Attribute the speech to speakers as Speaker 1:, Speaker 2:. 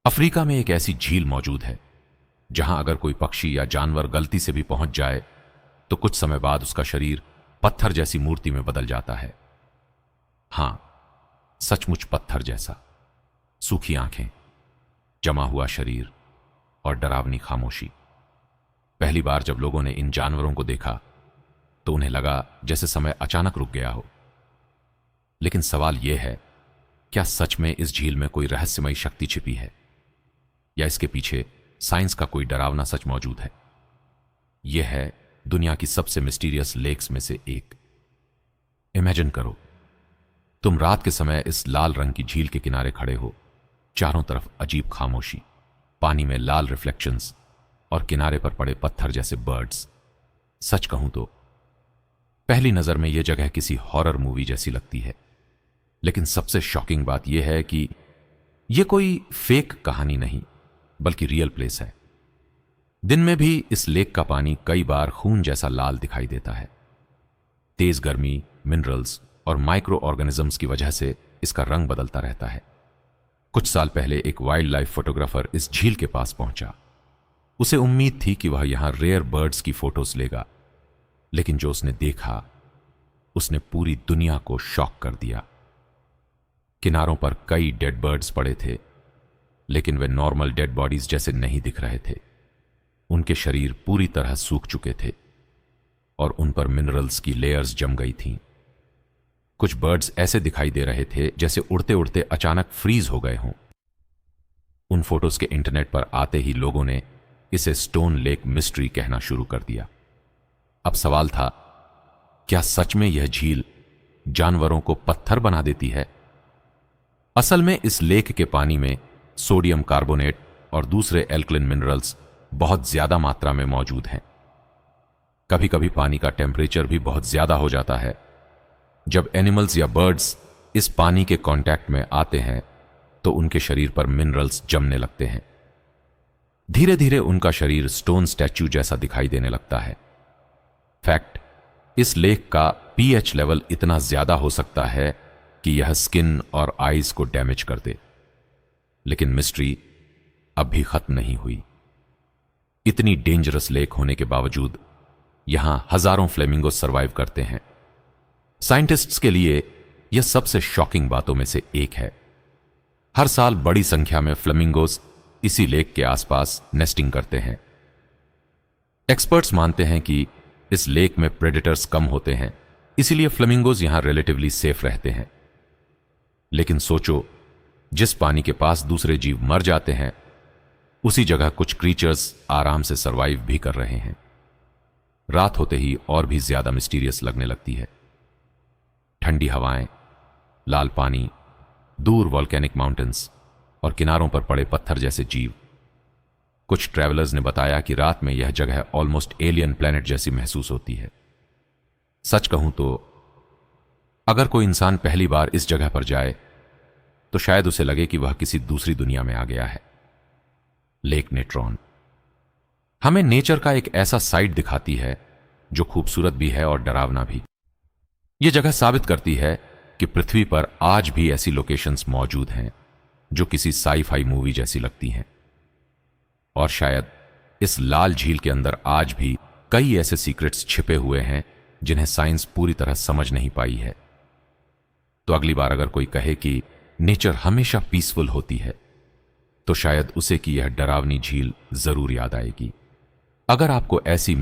Speaker 1: Africa में एक ऐसी झील मौजूद है जहां अगर कोई पक्षी या जानवर गलती से भी पहुंच जाए तो कुछ समय बाद उसका शरीर पत्थर जैसी मूर्ति में बदल जाता है। हां, सचमुच पत्थर जैसा। सूखी आंखें, जमा हुआ शरीर और डरावनी खामोशी। पहली बार जब लोगों ने इन जानवरों को देखा तो उन्हें लगा जैसे समय अचानक रुक गया हो। लेकिन सवाल यह है, क्या सच में इस झील में कोई रहस्यमयी शक्ति छिपी है या इसके पीछे साइंस का कोई डरावना सच मौजूद है? यह है दुनिया की सबसे मिस्टीरियस लेक्स में से एक। इमेजिन करो, तुम रात के समय इस लाल रंग की झील के किनारे खड़े हो। चारों तरफ अजीब खामोशी, पानी में लाल रिफ्लेक्शंस और किनारे पर पड़े पत्थर जैसे बर्ड्स। सच कहूं तो पहली नजर में यह जगह किसी हॉरर मूवी जैसी लगती है, लेकिन सबसे शॉकिंग बात यह है कि यह कोई फेक कहानी नहीं बल्कि रियल प्लेस है। दिन में भी इस लेक का पानी कई बार खून जैसा लाल दिखाई देता है। तेज गर्मी, मिनरल्स और माइक्रो ऑर्गेनिजम्स की वजह से इसका रंग बदलता रहता है। कुछ साल पहले एक वाइल्ड लाइफ फोटोग्राफर इस झील के पास पहुंचा। उसे उम्मीद थी कि वह यहां रेयर बर्ड्स की फोटोज लेगा, लेकिन जो उसने देखा उसने पूरी दुनिया को शॉक कर दिया। किनारों पर कई डेड बर्ड्स पड़े थे, लेकिन वे नॉर्मल डेड बॉडीज जैसे नहीं दिख रहे थे। उनके शरीर पूरी तरह सूख चुके थे और उन पर मिनरल्स की लेयर्स जम गई थीं। कुछ बर्ड्स ऐसे दिखाई दे रहे थे जैसे उड़ते उड़ते अचानक फ्रीज हो गए हों। उन फोटोज के इंटरनेट पर आते ही लोगों ने इसे स्टोन लेक मिस्ट्री कहना शुरू कर दिया। अब सवाल था, क्या सच में यह झील जानवरों को पत्थर बना देती है? असल में इस लेक के पानी में सोडियम कार्बोनेट और दूसरे एल्कलिन मिनरल्स बहुत ज्यादा मात्रा में मौजूद हैं। कभी कभी पानी का टेम्परेचर भी बहुत ज्यादा हो जाता है। जब एनिमल्स या बर्ड्स इस पानी के कांटेक्ट में आते हैं तो उनके शरीर पर मिनरल्स जमने लगते हैं। धीरे धीरे उनका शरीर स्टोन स्टैच्यू जैसा दिखाई देने लगता है। फैक्ट, इस लेक का पीएच लेवल इतना ज्यादा हो सकता है कि यह स्किन और आईज को डैमेज कर दे। लेकिन मिस्ट्री अब भी खत्म नहीं हुई। इतनी डेंजरस लेक होने के बावजूद यहां हजारों फ्लेमिंगो सरवाइव करते हैं। साइंटिस्ट्स के लिए यह सबसे शॉकिंग बातों में से एक है। हर साल बड़ी संख्या में फ्लेमिंगोज इसी लेक के आसपास नेस्टिंग करते हैं। एक्सपर्ट्स मानते हैं कि इस लेक में प्रेडेटर्स कम होते हैं, इसीलिए फ्लेमिंगोज यहां रिलेटिवली सेफ रहते हैं। लेकिन सोचो, जिस पानी के पास दूसरे जीव मर जाते हैं उसी जगह कुछ क्रीचर्स आराम से सरवाइव भी कर रहे हैं। रात होते ही और भी ज्यादा मिस्टीरियस लगने लगती है। ठंडी हवाएं, लाल पानी, दूर वॉल्केनिक माउंटेन्स और किनारों पर पड़े पत्थर जैसे जीव। कुछ ट्रैवलर्स ने बताया कि रात में यह जगह ऑलमोस्ट एलियन प्लेनेट जैसी महसूस होती है। सच कहूं तो अगर कोई इंसान पहली बार इस जगह पर जाए तो शायद उसे लगे कि वह किसी दूसरी दुनिया में आ गया है। लेक नेट्रॉन हमें नेचर का एक ऐसा साइड दिखाती है जो खूबसूरत भी है और डरावना भी। यह जगह साबित करती है कि पृथ्वी पर आज भी ऐसी लोकेशंस मौजूद हैं जो किसी साई-फाई मूवी जैसी लगती हैं। और शायद इस लाल झील के अंदर आज भी कई ऐसे सीक्रेट्स छिपे हुए हैं जिन्हें साइंस पूरी तरह समझ नहीं पाई है। तो अगली बार अगर कोई कहे कि नेचर हमेशा पीसफुल होती है तो शायद उसे कि यह डरावनी झील जरूर याद आएगी। अगर आपको ऐसी